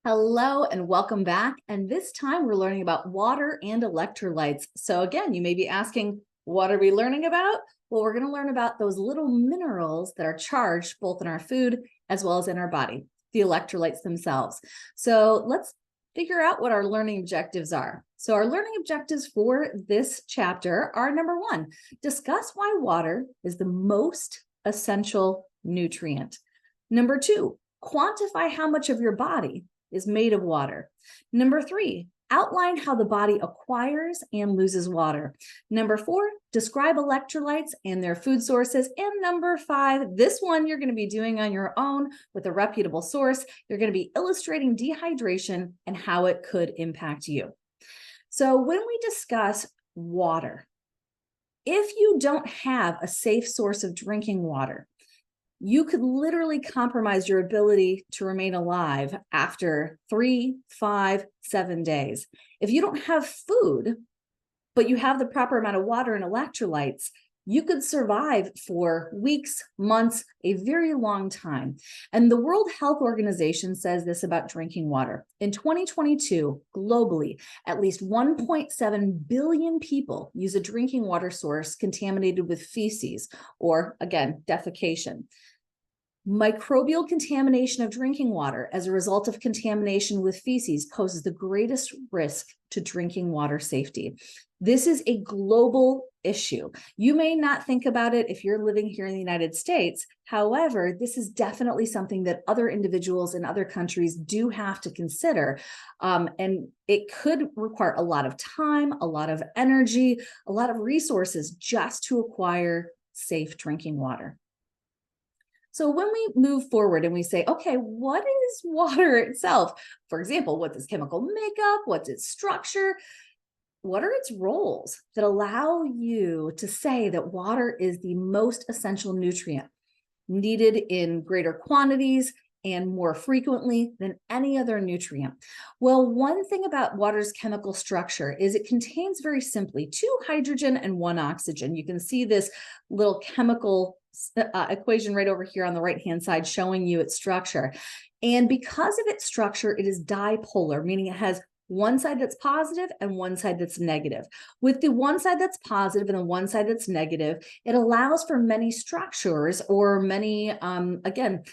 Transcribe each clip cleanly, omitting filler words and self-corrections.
Hello and welcome back. And this time we're learning about water and electrolytes. So again, you may be asking, what are we learning about? Well, we're going to learn about those little minerals that are charged both in our food as well as in our body, the electrolytes themselves. So let's figure out what our learning objectives are. So our learning objectives for this chapter are number one, discuss why water is the most essential nutrient. Number two, quantify how much of your body is made of water. Number three, outline how the body acquires and loses water. Number four, describe electrolytes and their food sources. And number five, this one you're going to be doing on your own with a reputable source. You're going to be illustrating dehydration and how it could impact you. So when we discuss water, if you don't have a safe source of drinking water, you could literally compromise your ability to remain alive after 3, 5, 7 days. If you don't have food, but you have the proper amount of water and electrolytes, you could survive for weeks, months, a very long time. And the World Health Organization says this about drinking water. In 2022, globally, at least 1.7 billion people use a drinking water source contaminated with feces, or again, defecation. Microbial contamination of drinking water as a result of contamination with feces poses the greatest risk to drinking water safety. This is a global issue. You may not think about it if you're living here in the United States. However, this is definitely something that other individuals in other countries do have to consider. And it could require a lot of time, a lot of energy, a lot of resources just to acquire safe drinking water. So when we move forward and we say, okay, what is water itself? For example, what's its chemical makeup? What's its structure? What are its roles that allow you to say that water is the most essential nutrient needed in greater quantities and more frequently than any other nutrient? Well, one thing about water's chemical structure is it contains very simply 2 hydrogen and 1 oxygen. You can see this little chemical equation right over here on the right-hand side showing you its structure. And because of its structure, it is dipolar, meaning it has one side that's positive and one side that's negative. With the one side that's positive and the one side that's negative, it allows for many structures or many, again,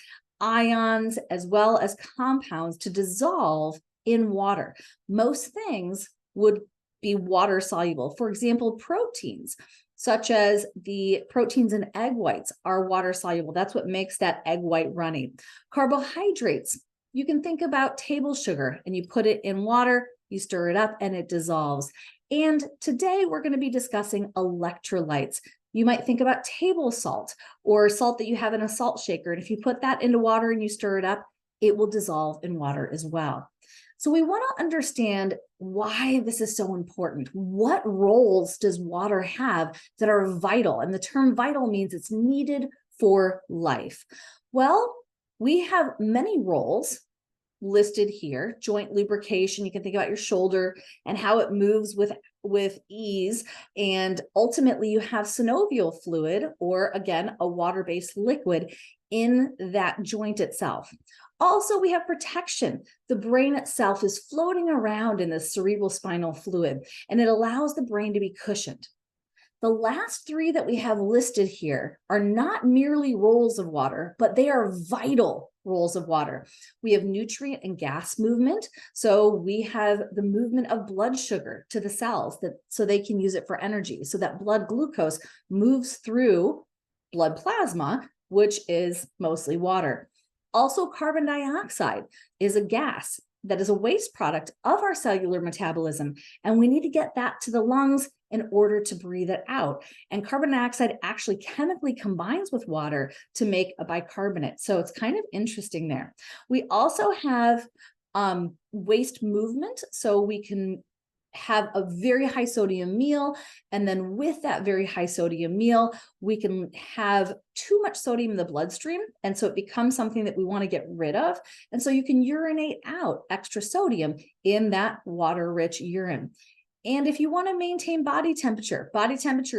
ions as well as compounds to dissolve in water. Most things would be water soluble. For example, proteins, such as the proteins in egg whites, are water soluble. That's what makes that egg white runny. Carbohydrates, you can think about table sugar and you put it in water, you stir it up and it dissolves. And today we're going to be discussing electrolytes. You might think about table salt or salt that you have in a salt shaker. And if you put that into water and you stir it up, it will dissolve in water as well. So we want to understand why this is so important. What roles does water have that are vital? And the term vital means it's needed for life. Well, we have many roles listed here. Joint lubrication, you can think about your shoulder and how it moves with ease. And ultimately you have synovial fluid, or again, a water-based liquid in that joint itself. Also, we have protection. The brain itself is floating around in the cerebral spinal fluid, and it allows the brain to be cushioned. The last 3 that we have listed here are not merely roles of water, but they are vital roles of water. We have nutrient and gas movement. So we have the movement of blood sugar to the cells so they can use it for energy. So that blood glucose moves through blood plasma, which is mostly water. Also, carbon dioxide is a gas that is a waste product of our cellular metabolism, and we need to get that to the lungs in order to breathe it out. And carbon dioxide actually chemically combines with water to make a bicarbonate. So it's kind of interesting there. We also have waste movement, so we can have a very high sodium meal, and then with that very high sodium meal we can have too much sodium in the bloodstream, and so it becomes something that we want to get rid of, and so you can urinate out extra sodium in that water-rich urine. And if you want to maintain body temperature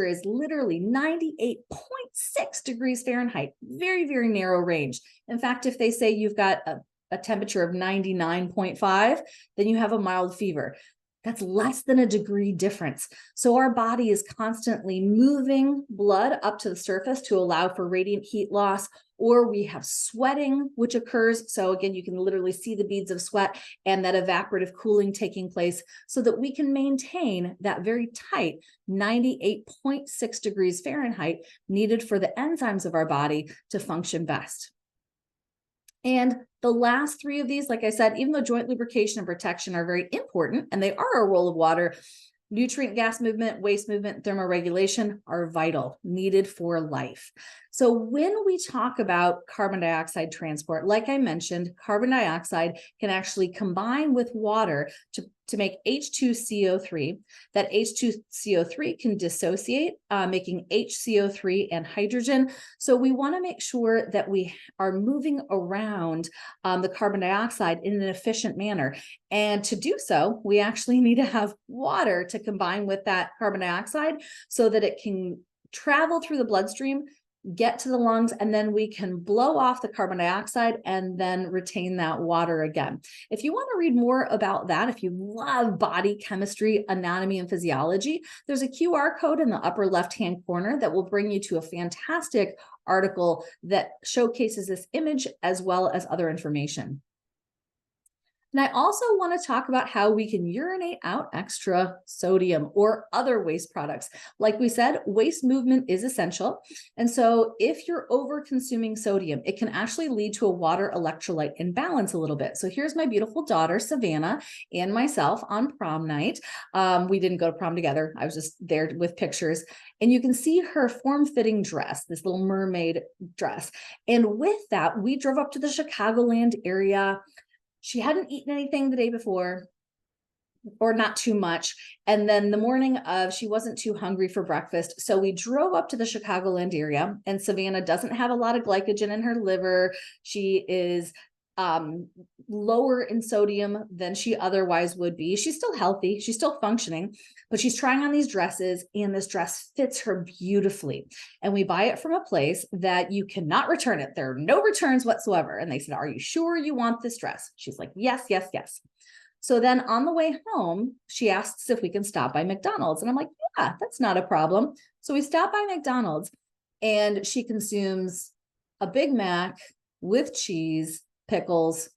is literally 98.6 degrees Fahrenheit, very, very narrow range. In fact, if they say you've got a a temperature of 99.5, then you have a mild fever. That's less than a degree difference. So our body is constantly moving blood up to the surface to allow for radiant heat loss, or we have sweating, which occurs. So again, you can literally see the beads of sweat and that evaporative cooling taking place so that we can maintain that very tight 98.6 degrees Fahrenheit needed for the enzymes of our body to function best. And the last three of these, like I said, even though joint lubrication and protection are very important, and they are a role of water, nutrient gas movement, waste movement, thermoregulation are vital, needed for life. So when we talk about carbon dioxide transport, like I mentioned, carbon dioxide can actually combine with water to make H2CO3. That H2CO3 can dissociate, making HCO3 and hydrogen. So we want to make sure that we are moving around the carbon dioxide in an efficient manner. And to do so, we actually need to have water to combine with that carbon dioxide so that it can travel through the bloodstream, get to the lungs, and then we can blow off the carbon dioxide and then retain that water again. If you want to read more about that, if you love body chemistry, anatomy, and physiology, there's a QR code in the upper left-hand corner that will bring you to a fantastic article that showcases this image as well as other information. And I also want to talk about how we can urinate out extra sodium or other waste products. Like we said, waste movement is essential. And so if you're over consuming sodium, it can actually lead to a water electrolyte imbalance a little bit. So here's my beautiful daughter, Savannah, and myself on prom night. We didn't go to prom together. I was just there with pictures. And you can see her form-fitting dress, this little mermaid dress. And with that, we drove up to the Chicagoland area. She hadn't eaten anything the day before, or not too much. And then the morning of, she wasn't too hungry for breakfast. So we drove up to the Chicagoland area, and Savannah doesn't have a lot of glycogen in her liver. She is lower in sodium than she otherwise would be. She's still healthy. She's still functioning, but she's trying on these dresses, and this dress fits her beautifully. And we buy it from a place that you cannot return it. There are no returns whatsoever. And they said, "Are you sure you want this dress?" She's like, "Yes, yes, yes." So then on the way home, she asks if we can stop by McDonald's. And I'm like, "Yeah, that's not a problem." So we stop by McDonald's, and she consumes a Big Mac with cheese, pickles,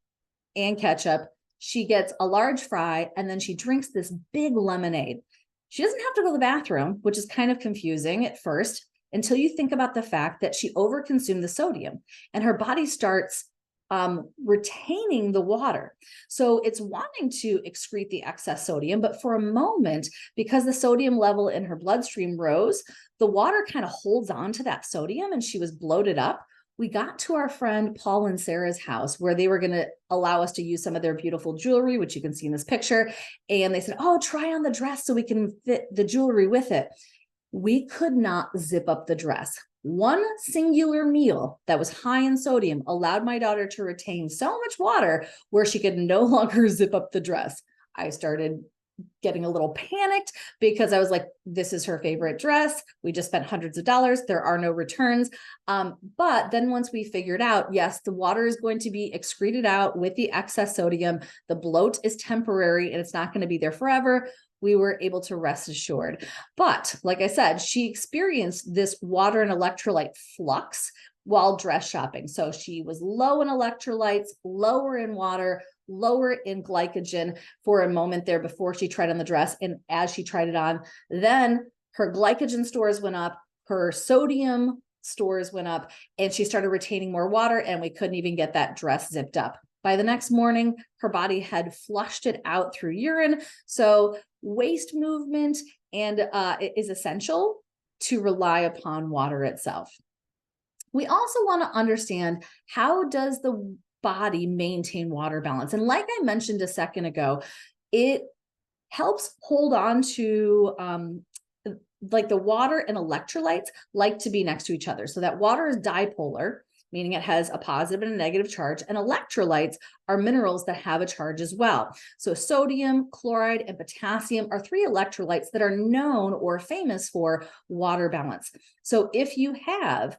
and ketchup. She gets a large fry, and then she drinks this big lemonade. She doesn't have to go to the bathroom, which is kind of confusing at first, until you think about the fact that she overconsumed the sodium, and her body starts retaining the water. So it's wanting to excrete the excess sodium, but for a moment, because the sodium level in her bloodstream rose, the water kind of holds on to that sodium, and she was bloated up. We got to our friend Paul and Sarah's house, where they were going to allow us to use some of their beautiful jewelry, which you can see in this picture. And they said, "Oh, try on the dress so we can fit the jewelry with it." We could not zip up the dress. One singular meal that was high in sodium allowed my daughter to retain so much water where she could no longer zip up the dress. I started getting a little panicked because I was like, this is her favorite dress. We just spent hundreds of dollars. There are no returns. But then once we figured out, yes, the water is going to be excreted out with the excess sodium. The bloat is temporary and it's not going to be there forever. We were able to rest assured. But like I said, she experienced this water and electrolyte flux while dress shopping. So she was low in electrolytes, lower in water, lower in glycogen for a moment there before she tried on the dress. And as she tried it on, then her glycogen stores went up, her sodium stores went up, and she started retaining more water, and we couldn't even get that dress zipped up. By the next morning, her body had flushed it out through urine. So waste movement and it is essential to rely upon water itself. We also want to understand, how does the body maintain water balance? And like I mentioned a second ago, it helps hold on to like the water and electrolytes like to be next to each other. So that water is dipolar, meaning it has a positive and a negative charge, and electrolytes are minerals that have a charge as well. So sodium, chloride, and potassium are three electrolytes that are known or famous for water balance. So if you have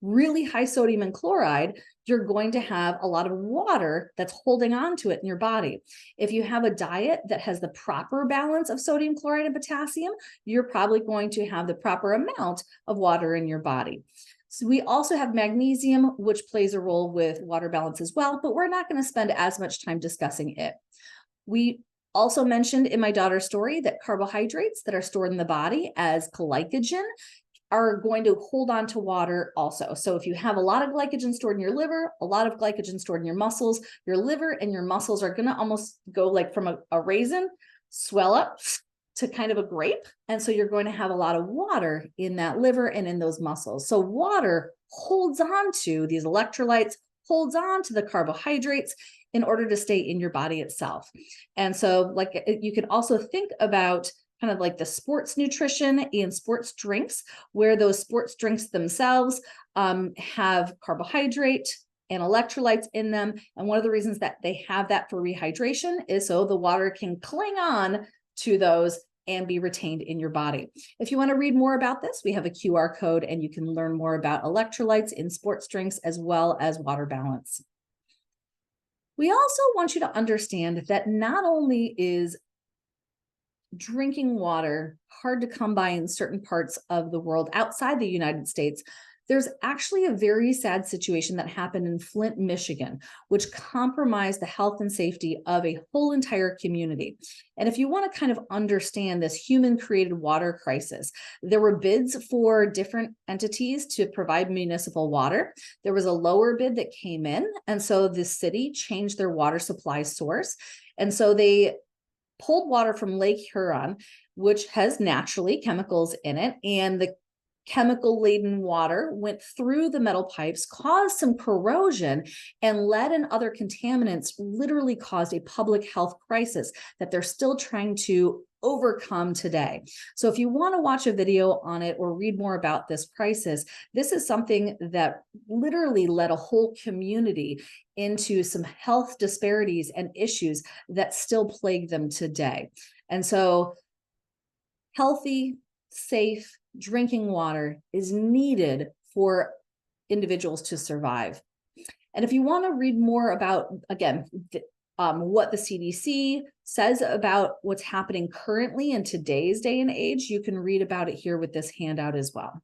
really high sodium and chloride, you're going to have a lot of water that's holding on to it in your body. If you have a diet that has the proper balance of sodium chloride and potassium, you're probably going to have the proper amount of water in your body. So we also have magnesium, which plays a role with water balance as well, but we're not going to spend as much time discussing it. We also mentioned in my daughter's story that carbohydrates that are stored in the body as glycogen are going to hold on to water also. So if you have a lot of glycogen stored in your liver, a lot of glycogen stored in your muscles, your liver and your muscles are going to almost go like from a raisin, swell up to kind of a grape. And so you're going to have a lot of water in that liver and in those muscles. So water holds on to these electrolytes, holds on to the carbohydrates in order to stay in your body itself. And so like you can also think about kind of like the sports nutrition and sports drinks, where those sports drinks themselves have carbohydrate and electrolytes in them. And one of the reasons that they have that for rehydration is so the water can cling on to those and be retained in your body. If you want to read more about this, we have a QR code and you can learn more about electrolytes in sports drinks as well as water balance. We also want you to understand that not only is drinking water hard to come by in certain parts of the world outside the United States, there's actually a very sad situation that happened in Flint, Michigan, which compromised the health and safety of a whole entire community. And if you want to kind of understand this human-created water crisis, there were bids for different entities to provide municipal water. There was a lower bid that came in, and so the city changed their water supply source. And so they pulled water from Lake Huron, which has naturally chemicals in it, and the chemical-laden water went through the metal pipes, caused some corrosion, and lead and other contaminants literally caused a public health crisis that they're still trying to overcome today. So if you want to watch a video on it or read more about this crisis, this is something that literally led a whole community into some health disparities and issues that still plague them today. And so healthy, safe drinking water is needed for individuals to survive. And if you want to read more about, again, what the CDC says about what's happening currently in today's day and age, you can read about it here with this handout as well.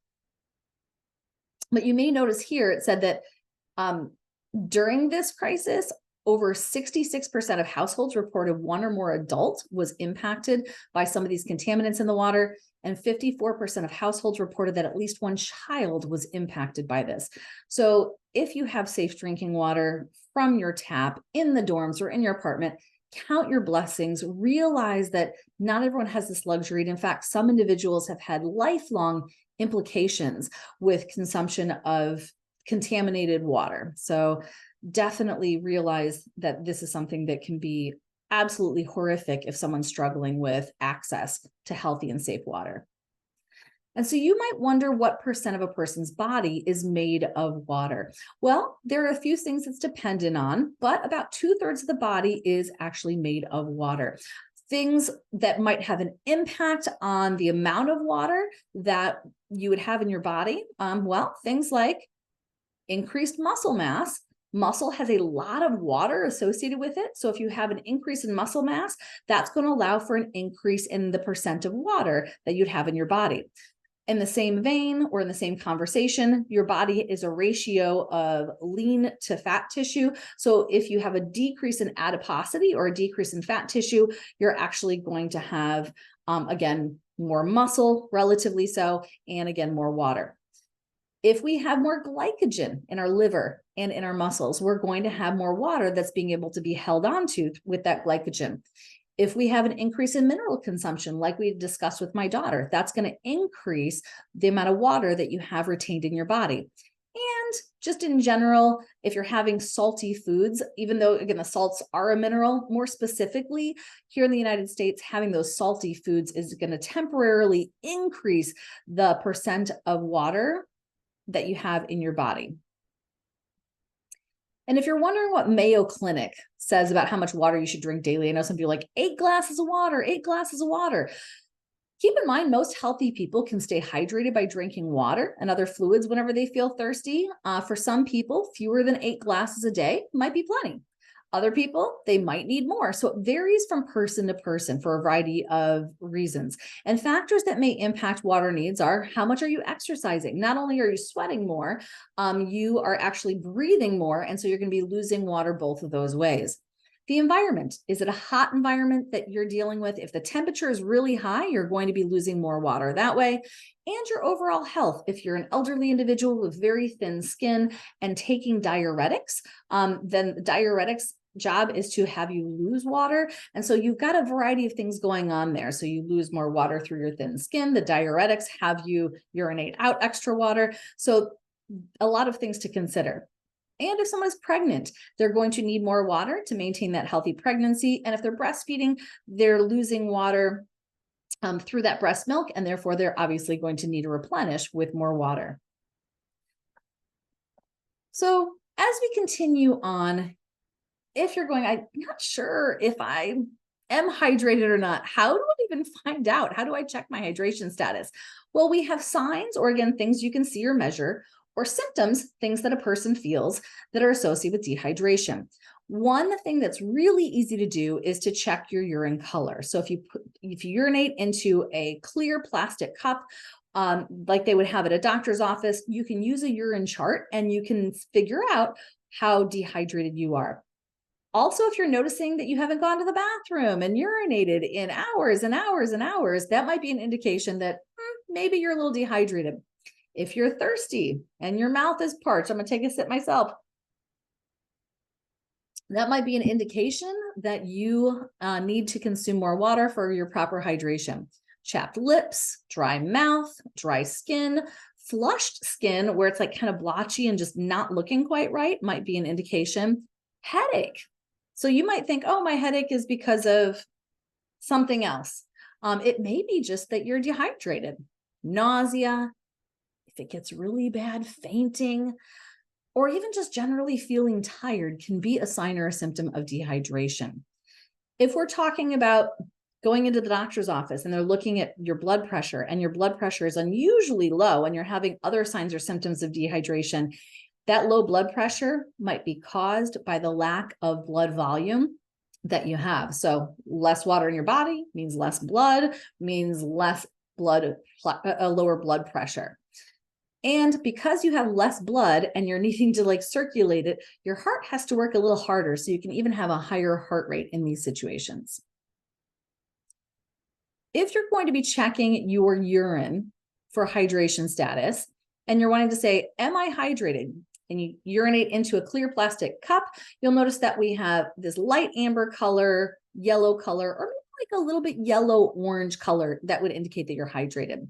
But you may notice here it said that during this crisis, over 66% of households reported one or more adult was impacted by some of these contaminants in the water, and 54% of households reported that at least one child was impacted by this. So if you have safe drinking water from your tap in the dorms or in your apartment, count your blessings, realize that not everyone has this luxury. And in fact, some individuals have had lifelong implications with consumption of contaminated water. So definitely realize that this is something that can be absolutely horrific if someone's struggling with access to healthy and safe water. And so you might wonder what percent of a person's body is made of water. Well, there are a few things it's dependent on, but about 2/3 of the body is actually made of water. Things that might have an impact on the amount of water that you would have in your body, well, things like increased muscle mass. Muscle has a lot of water associated with it. So if you have an increase in muscle mass, that's going to allow for an increase in the percent of water that you'd have in your body. In the same vein or in the same conversation, your body is a ratio of lean to fat tissue. So if you have a decrease in adiposity or a decrease in fat tissue, you're actually going to have, again, more muscle, relatively so, and again, more water. If we have more glycogen in our liver and in our muscles, we're going to have more water that's being able to be held onto with that glycogen. If we have an increase in mineral consumption, like we discussed with my daughter, that's going to increase the amount of water that you have retained in your body. And just in general, if you're having salty foods, even though, again, the salts are a mineral, more specifically here in the United States, having those salty foods is going to temporarily increase the percent of water that you have in your body. And if you're wondering what Mayo Clinic says about how much water you should drink daily, I know some people are like 8 glasses of water, 8 glasses of water. Keep in mind, most healthy people can stay hydrated by drinking water and other fluids whenever they feel thirsty. For some people, fewer than 8 glasses a day might be plenty. Other people, they might need more. So it varies from person to person for a variety of reasons. And factors that may impact water needs are how much are you exercising? Not only are you sweating more, you are actually breathing more. And so you're going to be losing water both of those ways. The environment, is it a hot environment that you're dealing with? If the temperature is really high, you're going to be losing more water that way. And your overall health, if you're an elderly individual with very thin skin and taking diuretics, then diuretics job is to have you lose water. And so you've got a variety of things going on there. So you lose more water through your thin skin. The diuretics have you urinate out extra water. So a lot of things to consider. And if someone is pregnant, they're going to need more water to maintain that healthy pregnancy. And if they're breastfeeding, they're losing water through that breast milk, and therefore they're obviously going to need to replenish with more water. So as we continue on, if you're going, I'm not sure if I am hydrated or not, how do I even find out? How do I check my hydration status? Well, we have signs, or again, things you can see or measure, or symptoms, things that a person feels that are associated with dehydration. One thing that's really easy to do is to check your urine color. So if you urinate into a clear plastic cup, like they would have at a doctor's office, you can use a urine chart and you can figure out how dehydrated you are. Also, if you're noticing that you haven't gone to the bathroom and urinated in hours and hours and hours, that might be an indication that maybe you're a little dehydrated. If you're thirsty and your mouth is parched, I'm going to take a sip myself. That might be an indication that you need to consume more water for your proper hydration. Chapped lips, dry mouth, dry skin, flushed skin where it's like kind of blotchy and just not looking quite right might be an indication. Headache. So you might think, oh, my headache is because of something else. It may be just that you're dehydrated. Nausea, if it gets really bad, fainting, or even just generally feeling tired can be a sign or a symptom of dehydration. If we're talking about going into the doctor's office and they're looking at your blood pressure and your blood pressure is unusually low and you're having other signs or symptoms of dehydration, that low blood pressure might be caused by the lack of blood volume that you have. So less water in your body means less blood, means less blood, a lower blood pressure. And because you have less blood and you're needing to like circulate it, your heart has to work a little harder. So you can even have a higher heart rate in these situations. If you're going to be checking your urine for hydration status and you're wanting to say, am I hydrated? And you urinate into a clear plastic cup, you'll notice that we have this light amber color, yellow color, or like a little bit yellow-orange color that would indicate that you're hydrated.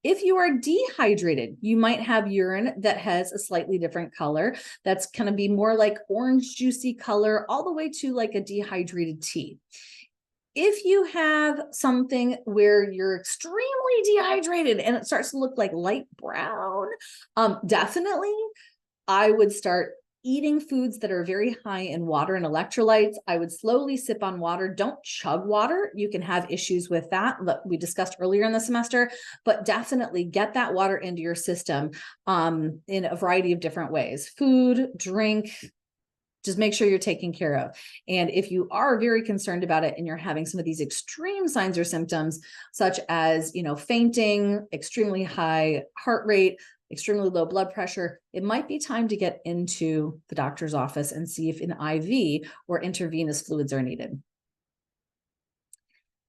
If you are dehydrated, you might have urine that has a slightly different color. That's going to be more like orange juicy color all the way to like a dehydrated tea. If you have something where you're extremely dehydrated and it starts to look like light brown, definitely I would start eating foods that are very high in water and electrolytes. I would slowly sip on water. Don't chug water. You can have issues with that we discussed earlier in the semester, but definitely get that water into your system in a variety of different ways. Food, drink, just make sure you're taken care of. And if you are very concerned about it and you're having some of these extreme signs or symptoms, such as, fainting, extremely high heart rate, extremely low blood pressure, it might be time to get into the doctor's office and see if an IV or intravenous fluids are needed.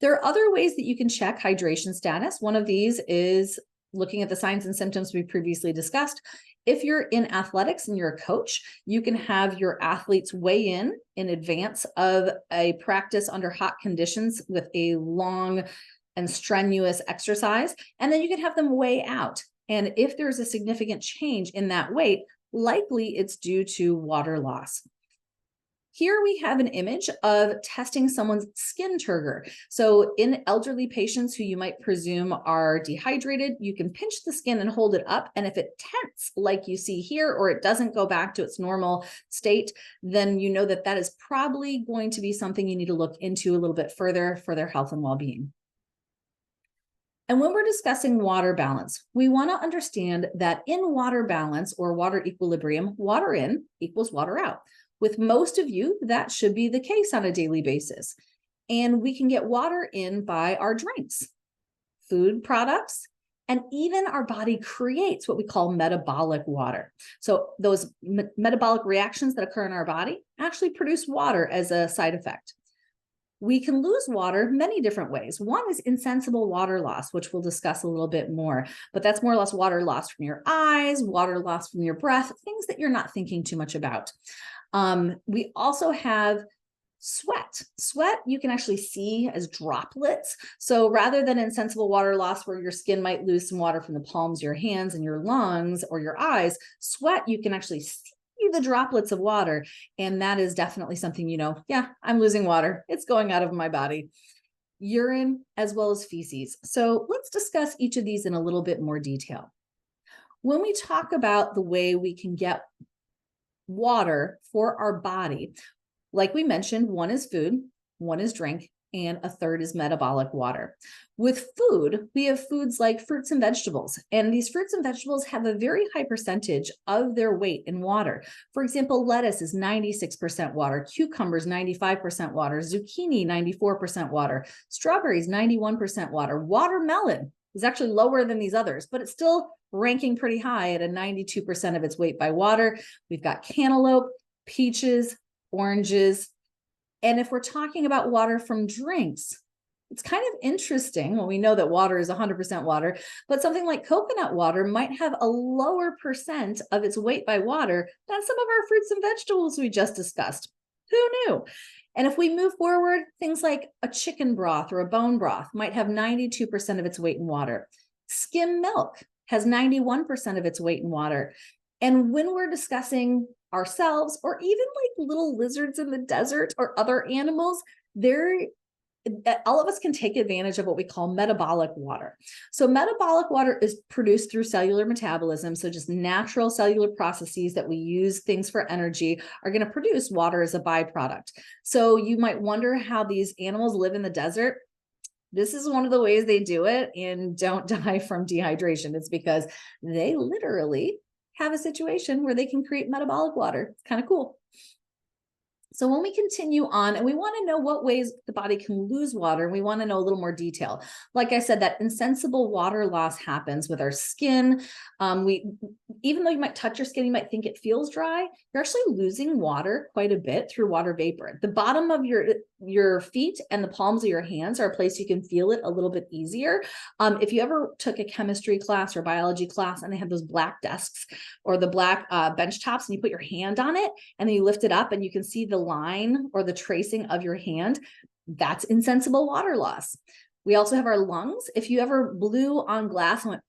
There are other ways that you can check hydration status. One of these is looking at the signs and symptoms we previously discussed. If you're in athletics and you're a coach, you can have your athletes weigh in advance of a practice under hot conditions with a long and strenuous exercise, and then you can have them weigh out. And if there's a significant change in that weight, likely it's due to water loss. Here we have an image of testing someone's skin turgor. So in elderly patients who you might presume are dehydrated, you can pinch the skin and hold it up. And if it tenses like you see here, or it doesn't go back to its normal state, then you know that that is probably going to be something you need to look into a little bit further for their health and well-being. And when we're discussing water balance, we want to understand that in water balance or water equilibrium, water in equals water out. With most of you, that should be the case on a daily basis. And we can get water in by our drinks, food products, and even our body creates what we call metabolic water. So those metabolic reactions that occur in our body actually produce water as a side effect. We can lose water many different ways. One is insensible water loss, which we'll discuss a little bit more, but that's more or less water lost from your eyes, water lost from your breath, things that you're not thinking too much about. We also have sweat. Sweat you can actually see as droplets. So rather than insensible water loss where your skin might lose some water from the palms of your hands and your lungs or your eyes, sweat you can actually see the droplets of water. And that is definitely something, yeah, I'm losing water. It's going out of my body. Urine as well as feces. So let's discuss each of these in a little bit more detail. When we talk about the way we can get water for our body, like we mentioned, one is food, one is drink, and a third is metabolic water. With food, we have foods like fruits and vegetables, and these fruits and vegetables have a very high percentage of their weight in water. For example, lettuce is 96% water, cucumbers 95% water, zucchini 94% water, strawberries 91% water, watermelon is actually lower than these others, but it's still ranking pretty high at a 92% of its weight by water. We've got cantaloupe, peaches, oranges. And if we're talking about water from drinks, it's kind of interesting. Well, we know that water is 100% water, but something like coconut water might have a lower percent of its weight by water than some of our fruits and vegetables we just discussed. Who knew? And if we move forward, things like a chicken broth or a bone broth might have 92% of its weight in water. Skim milk has 91% of its weight in water. And when we're discussing ourselves or even like little lizards in the desert or other animals, all of us can take advantage of what we call metabolic water. So metabolic water is produced through cellular metabolism. So just natural cellular processes that we use things for energy are going to produce water as a byproduct. So you might wonder how these animals live in the desert. This is one of the ways they do it and don't die from dehydration. It's because they literally have a situation where they can create metabolic water. It's kind of cool. So when we continue on and we want to know what ways the body can lose water, we want to know a little more detail. Like I said, that insensible water loss happens with our skin. Even though you might touch your skin, you might think it feels dry. You're actually losing water quite a bit through water vapor. The bottom of your feet and the palms of your hands are a place you can feel it a little bit easier. If you ever took a chemistry class or biology class and they have those black desks or the black bench tops and you put your hand on it and then you lift it up and you can see the line or the tracing of your hand, that's insensible water loss. We also have our lungs. If you ever blew on glass and went,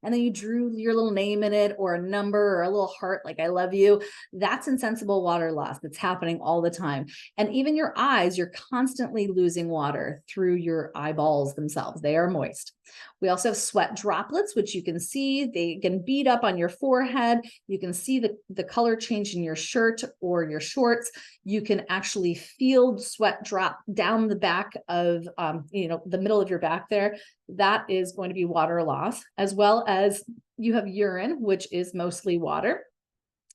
and then you drew your little name in it or a number or a little heart like I love you, that's insensible water loss that's happening all the time. And even your eyes, you're constantly losing water through your eyeballs themselves. They are moist. We also have sweat droplets, which you can see. They can bead up on your forehead. You can see the color change in your shirt or your shorts. You can actually feel sweat drop down the back of, the middle of your back there. That is going to be water loss, as well as you have urine, which is mostly water.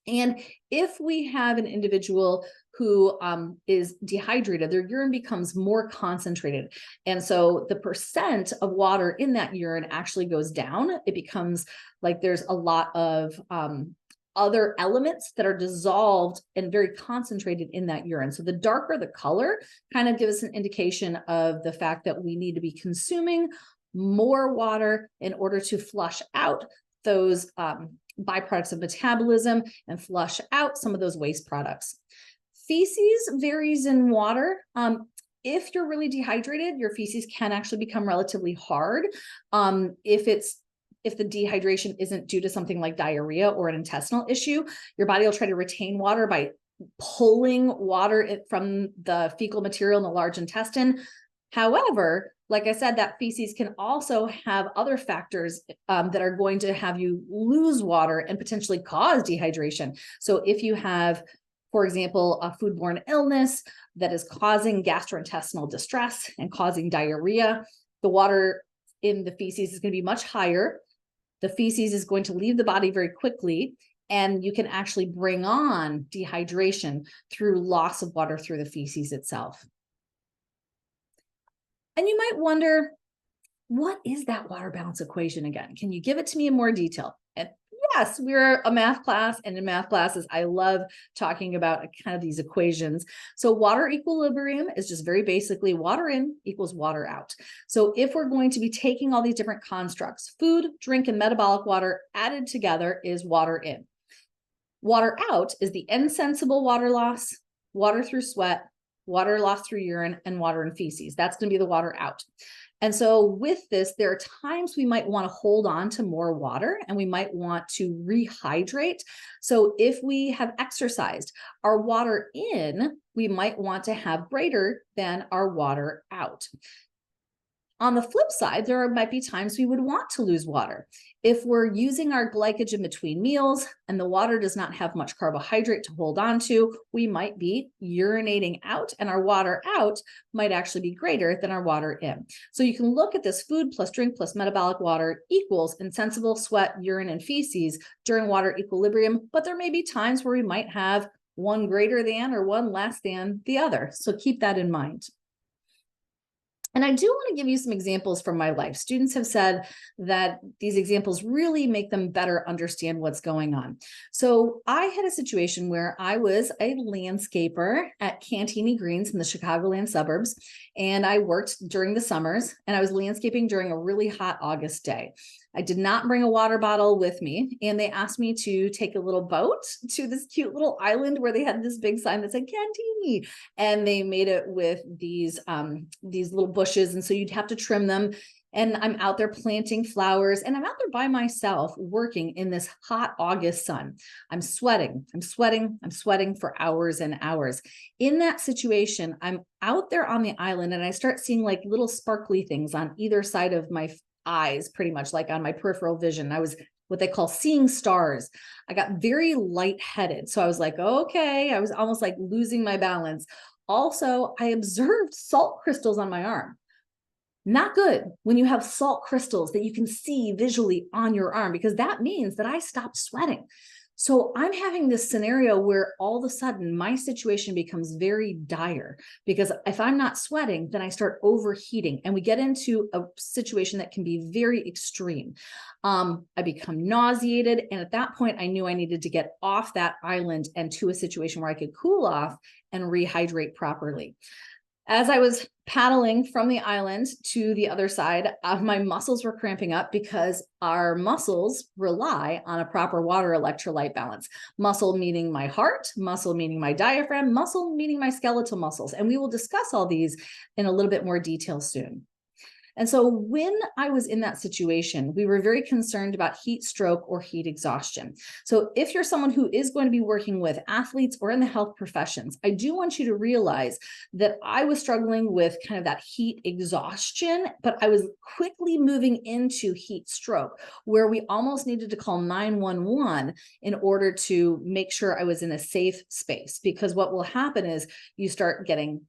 And if we have an individual who is dehydrated, their urine becomes more concentrated. And so the percent of water in that urine actually goes down. It becomes like there's a lot of other elements that are dissolved and very concentrated in that urine. So the darker the color kind of gives us an indication of the fact that we need to be consuming more water in order to flush out those byproducts of metabolism and flush out some of those waste products. Feces varies in water. If you're really dehydrated, your feces can actually become relatively hard. If the dehydration isn't due to something like diarrhea or an intestinal issue, your body will try to retain water by pulling water from the fecal material in the large intestine. However, like I said, that feces can also have other factors that are going to have you lose water and potentially cause dehydration. So if you have, for example, a foodborne illness that is causing gastrointestinal distress and causing diarrhea, the water in the feces is going to be much higher. The feces is going to leave the body very quickly, and you can actually bring on dehydration through loss of water through the feces itself. And you might wonder, what is that water balance equation again? Can you give it to me in more detail? And yes, we're a math class, and in math classes, I love talking about kind of these equations. So water equilibrium is just very basically water in equals water out. So if we're going to be taking all these different constructs, food, drink, and metabolic water added together is water in. Water out is the insensible water loss, water through sweat, water loss through urine, and water in feces. That's going to be the water out. And so with this, there are times we might want to hold on to more water, and we might want to rehydrate. So if we have exercised, our water in, we might want to have greater than our water out. On the flip side, there might be times we would want to lose water. If we're using our glycogen between meals and the water does not have much carbohydrate to hold on to, we might be urinating out, and our water out might actually be greater than our water in. So you can look at this: food plus drink plus metabolic water equals insensible sweat, urine, and feces during water equilibrium, but there may be times where we might have one greater than or one less than the other. So keep that in mind. And I do want to give you some examples from my life. Students have said that these examples really make them better understand what's going on. So I had a situation where I was a landscaper at Cantini Greens in the Chicagoland suburbs, and I worked during the summers, and I was landscaping during a really hot August day. I did not bring a water bottle with me, and they asked me to take a little boat to this cute little island where they had this big sign that said Cantini, and they made it with these little bushes, and so you'd have to trim them. And I'm out there planting flowers, and I'm out there by myself working in this hot August sun. I'm sweating for hours and hours. In that situation, I'm out there on the island, and I start seeing like little sparkly things on either side of my eyes, pretty much like on my peripheral vision. I was what they call seeing stars. I got very lightheaded. So I was like, okay, I was almost like losing my balance. Also, I observed salt crystals on my arm. Not good when you have salt crystals that you can see visually on your arm, because that means that I stopped sweating. So I'm having this scenario where all of a sudden my situation becomes very dire, because if I'm not sweating, then I start overheating, and we get into a situation that can be very extreme. I become nauseated. And at that point, I knew I needed to get off that island and to a situation where I could cool off and rehydrate properly. As I was paddling from the island to the other side, my muscles were cramping up, because our muscles rely on a proper water electrolyte balance. Muscle meaning my heart, muscle meaning my diaphragm, muscle meaning my skeletal muscles. And we will discuss all these in a little bit more detail soon. And so when I was in that situation, we were very concerned about heat stroke or heat exhaustion. So if you're someone who is going to be working with athletes or in the health professions, I do want you to realize that I was struggling with kind of that heat exhaustion, but I was quickly moving into heat stroke, where we almost needed to call 911 in order to make sure I was in a safe space. Because what will happen is you start getting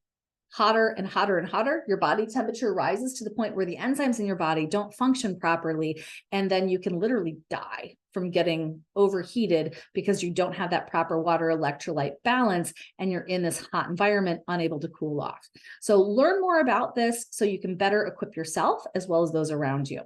hotter and hotter and hotter. Your body temperature rises to the point where the enzymes in your body don't function properly. And then you can literally die from getting overheated because you don't have that proper water electrolyte balance, and you're in this hot environment, unable to cool off. So learn more about this so you can better equip yourself as well as those around you.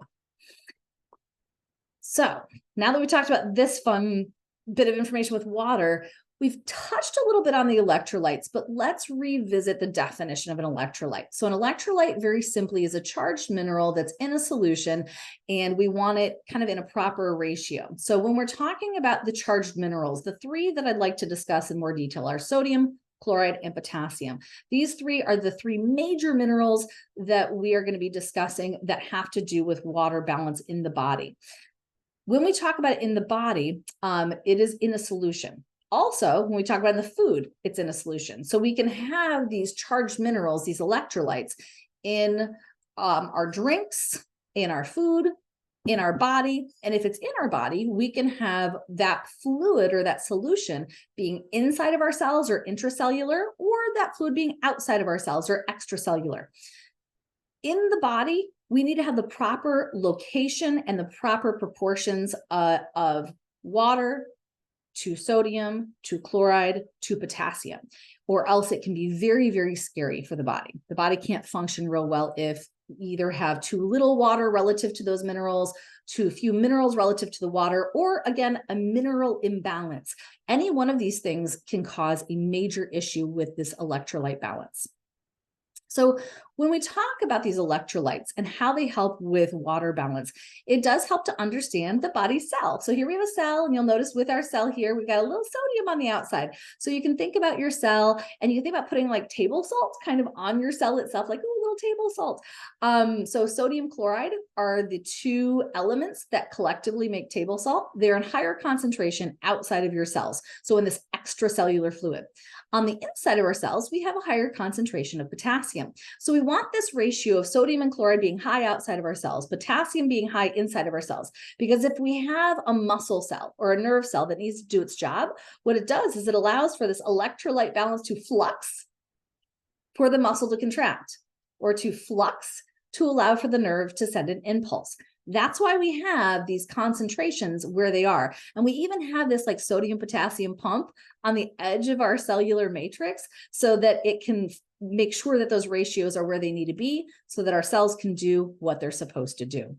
So now that we talked about this fun bit of information with water, we've touched a little bit on the electrolytes, but let's revisit the definition of an electrolyte. So an electrolyte, very simply, is a charged mineral that's in a solution, and we want it kind of in a proper ratio. So when we're talking about the charged minerals, the three that I'd like to discuss in more detail are sodium, chloride, and potassium. These three are the three major minerals that we are going to be discussing that have to do with water balance in the body. When we talk about it in the body, it is in a solution. Also, when we talk about the food, it's in a solution. So we can have these charged minerals, these electrolytes, in our drinks, in our food, in our body. And if it's in our body, we can have that fluid or that solution being inside of our cells or intracellular, or that fluid being outside of our cells or extracellular. In the body, we need to have the proper location and the proper proportions of water to sodium, to chloride, to potassium, or else it can be very, very scary for the body. The body can't function real well if you either have too little water relative to those minerals, too few minerals relative to the water, or again, a mineral imbalance. Any one of these things can cause a major issue with this electrolyte balance. So when we talk about these electrolytes and how they help with water balance, it does help to understand the body cell. So here we have a cell, and you'll notice with our cell here, we've got a little sodium on the outside. So you can think about your cell, and you can think about putting like table salt kind of on your cell itself, like a little table salt. So sodium chloride are the two elements that collectively make table salt. They're in higher concentration outside of your cells, so in this extracellular fluid. On the inside of our cells, we have a higher concentration of potassium. So we want this ratio of sodium and chloride being high outside of our cells, potassium being high inside of our cells. Because if we have a muscle cell or a nerve cell that needs to do its job, what it does is it allows for this electrolyte balance to flux for the muscle to contract, or to flux to allow for the nerve to send an impulse. That's why we have these concentrations where they are. And we even have this like sodium potassium pump on the edge of our cellular matrix so that it can make sure that those ratios are where they need to be so that our cells can do what they're supposed to do.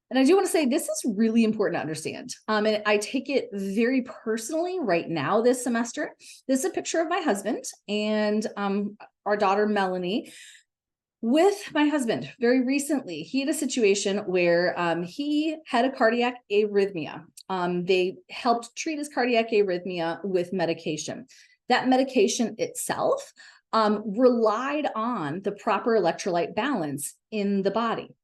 And I do want to say this is really important to understand. And I take it very personally right now this semester. This is a picture of my husband and our daughter, Melanie. With my husband, very recently, he had a situation where he had a cardiac arrhythmia. They helped treat his cardiac arrhythmia with medication. That medication itself relied on the proper electrolyte balance in the body,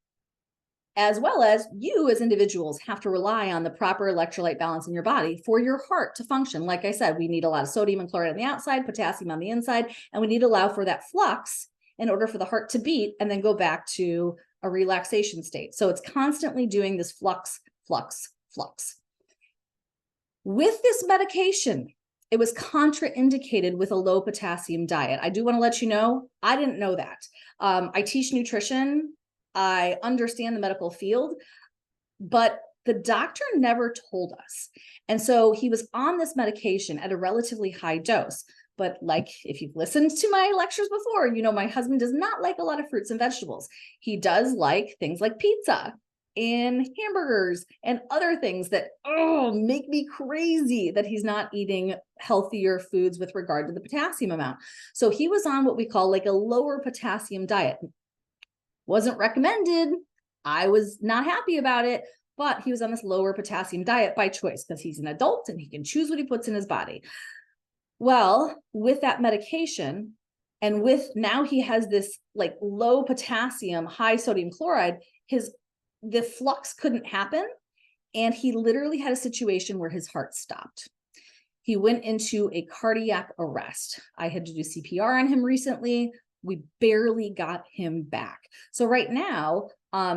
as well as you as individuals have to rely on the proper electrolyte balance in your body for your heart to function. Like I said, we need a lot of sodium and chloride on the outside, potassium on the inside, and we need to allow for that flux in order for the heart to beat and then go back to a relaxation state. So it's constantly doing this flux, flux, flux. With this medication, it was contraindicated with a low potassium diet. I do want to let you know, I didn't know that. I teach nutrition. I understand the medical field, but the doctor never told us. And so he was on this medication at a relatively high dose. But like, if you've listened to my lectures before, you know, my husband does not like a lot of fruits and vegetables. He does like things like pizza and hamburgers and other things that, make me crazy that he's not eating healthier foods with regard to the potassium amount. So he was on what we call like a lower potassium diet. Wasn't recommended. I was not happy about it, but he was on this lower potassium diet by choice because he's an adult and he can choose what he puts in his body. Well, with that medication, and with now he has this like low potassium, high sodium chloride, the flux couldn't happen. And he literally had a situation where his heart stopped. He went into a cardiac arrest. I had to do CPR on him recently. We barely got him back. So right now,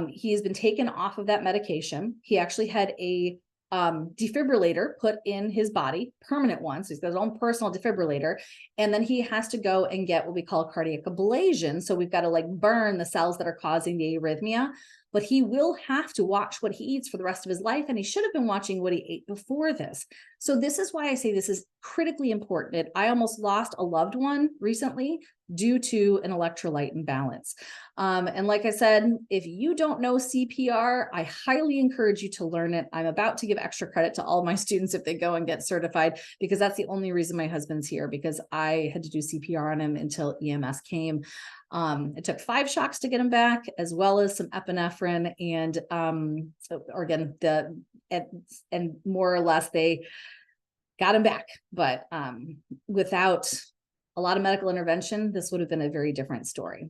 he has been taken off of that medication. He actually had a defibrillator put in his body, permanent one. So he's got his own personal defibrillator. And then he has to go and get what we call cardiac ablation. So we've got to like burn the cells that are causing the arrhythmia, but he will have to watch what he eats for the rest of his life. And he should have been watching what he ate before this. So this is why I say this is critically important. I almost lost a loved one recently due to an electrolyte imbalance. And like I said, if you don't know CPR, I highly encourage you to learn it. I'm about to give extra credit to all my students if they go and get certified, because that's the only reason my husband's here, because I had to do CPR on him until EMS came. It took 5 shocks to get him back, as well as some epinephrine and and more or less they got him back. But without a lot of medical intervention, this would have been a very different story.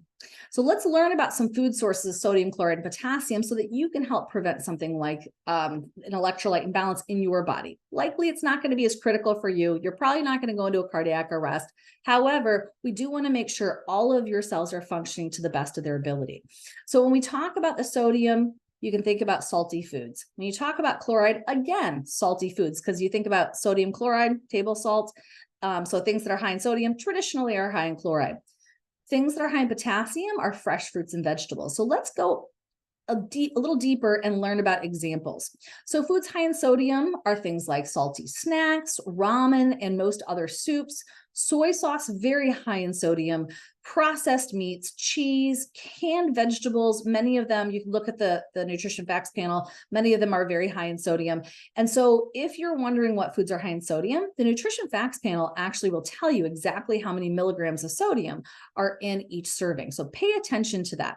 So let's learn about some food sources, sodium, chloride, and potassium, so that you can help prevent something like an electrolyte imbalance in your body. Likely it's not going to be as critical for you. You're probably not going to go into a cardiac arrest. However, we do want to make sure all of your cells are functioning to the best of their ability. So when we talk about the sodium, you can think about salty foods. When you talk about chloride, again, salty foods, because you think about sodium chloride, table salt. So things that are high in sodium traditionally are high in chloride. Things that are high in potassium are fresh fruits and vegetables. So let's go a little deeper and learn about examples. So foods high in sodium are things like salty snacks, ramen, and most other soups. Soy sauce, very high in sodium. Processed meats, cheese, canned vegetables, many of them, you can look at the nutrition facts panel, many of them are very high in sodium. And so if you're wondering what foods are high in sodium, the nutrition facts panel actually will tell you exactly how many milligrams of sodium are in each serving. So pay attention to that.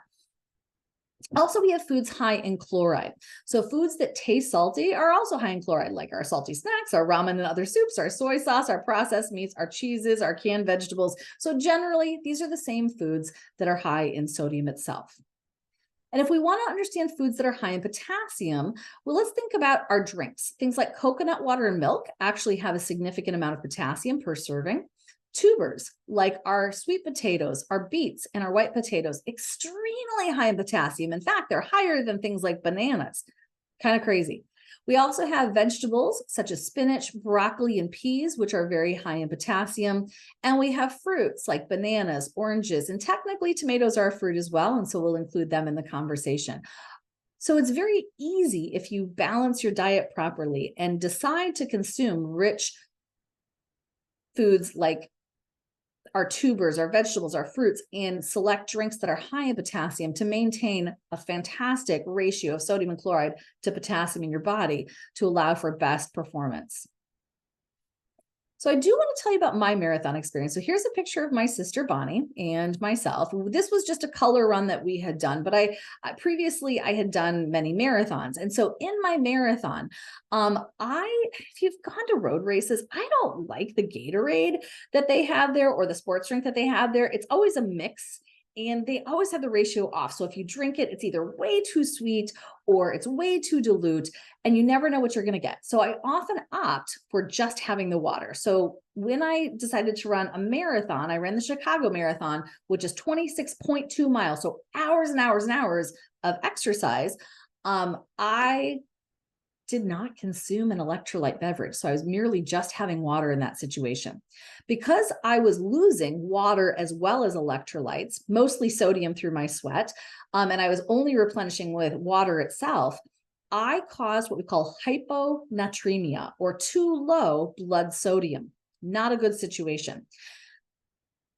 Also, we have foods high in chloride. So foods that taste salty are also high in chloride, like our salty snacks, our ramen and other soups, our soy sauce, our processed meats, our cheeses, our canned vegetables. So generally, these are the same foods that are high in sodium itself. And if we want to understand foods that are high in potassium, well, let's think about our drinks. Things like coconut water and milk actually have a significant amount of potassium per serving. Tubers, like our sweet potatoes, our beets, and our white potatoes, extremely high in potassium. In fact, they're higher than things like bananas. Kind of crazy. We also have vegetables such as spinach, broccoli, and peas, which are very high in potassium. And we have fruits like bananas, oranges, and technically tomatoes are a fruit as well. And so we'll include them in the conversation. So it's very easy if you balance your diet properly and decide to consume rich foods like our tubers, our vegetables, our fruits, and select drinks that are high in potassium to maintain a fantastic ratio of sodium and chloride to potassium in your body to allow for best performance. So I do want to tell you about my marathon experience. So here's a picture of my sister Bonnie and myself. This was just a color run that we had done, but previously I had done many marathons. And so in my marathon, if you've gone to road races, I don't like the Gatorade that they have there or the sports drink that they have there. It's always a mix. And they always have the ratio off. So if you drink it, it's either way too sweet or it's way too dilute, and you never know what you're going to get. So I often opt for just having the water. So when I decided to run a marathon, I ran the Chicago Marathon, which is 26.2 miles. So hours and hours and hours of exercise. I did not consume an electrolyte beverage. So I was merely just having water in that situation. Because I was losing water as well as electrolytes, mostly sodium through my sweat, and I was only replenishing with water itself, I caused what we call hyponatremia, or too low blood sodium. Not a good situation.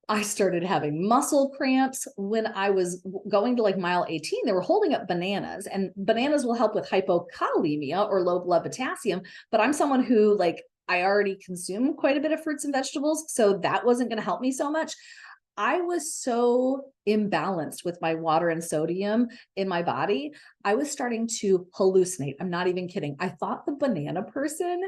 I started having muscle cramps when I was going to like mile 18. They were holding up bananas, and bananas will help with hypokalemia or low blood potassium. But I'm someone who I already consume quite a bit of fruits and vegetables, so that wasn't going to help me so much. I was so imbalanced with my water and sodium in my body. I was starting to hallucinate. I'm not even kidding. I thought the banana person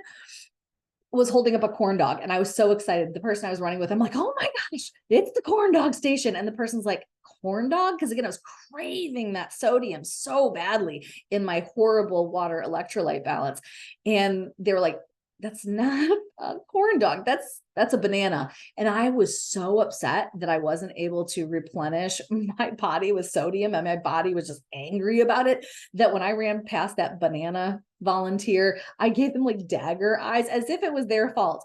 was holding up a corn dog, and I was so excited. The person I was running with, I'm like, oh my gosh, it's the corn dog station. And the person's like, corn dog? Because again, I was craving that sodium so badly in my horrible water electrolyte balance. And they were like, that's not a corn dog. That's a banana. And I was so upset that I wasn't able to replenish my body with sodium, and my body was just angry about it, that when I ran past that banana volunteer, I gave them like dagger eyes as if it was their fault.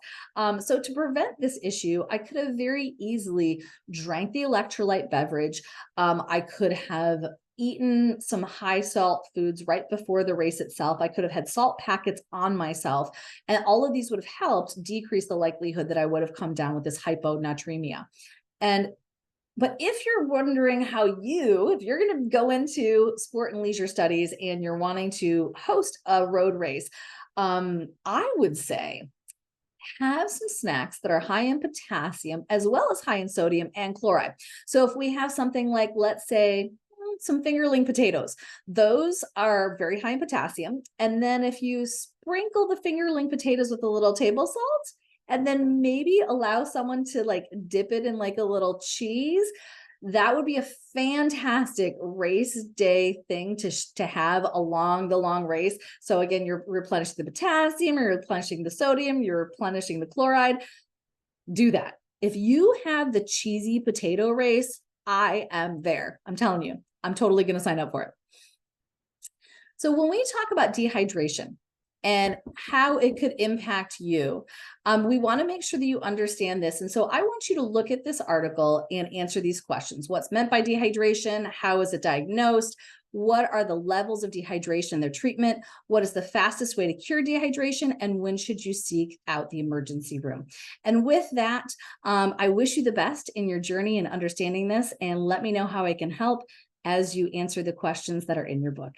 So to prevent this issue, I could have very easily drank the electrolyte beverage. I could have eaten some high salt foods right before the race itself. I could have had salt packets on myself, and all of these would have helped decrease the likelihood that I would have come down with this hyponatremia. But if you're wondering if you're going to go into sport and leisure studies and you're wanting to host a road race, I would say have some snacks that are high in potassium as well as high in sodium and chloride. So if we have something like, let's say, some fingerling potatoes, those are very high in potassium. And then if you sprinkle the fingerling potatoes with a little table salt, and then maybe allow someone to dip it in a little cheese, that would be a fantastic race day thing to have along the long race. So again, you're replenishing the potassium, you're replenishing the sodium, you're replenishing the chloride. Do that. If you have the cheesy potato race, I am there. I'm telling you, I'm totally going to sign up for it. So when we talk about dehydration, and how it could impact you. We want to make sure that you understand this. And so I want you to look at this article and answer these questions. What's meant by dehydration? How is it diagnosed? What are the levels of dehydration and their treatment? What is the fastest way to cure dehydration? And when should you seek out the emergency room? And with that, I wish you the best in your journey in understanding this, and let me know how I can help as you answer the questions that are in your book.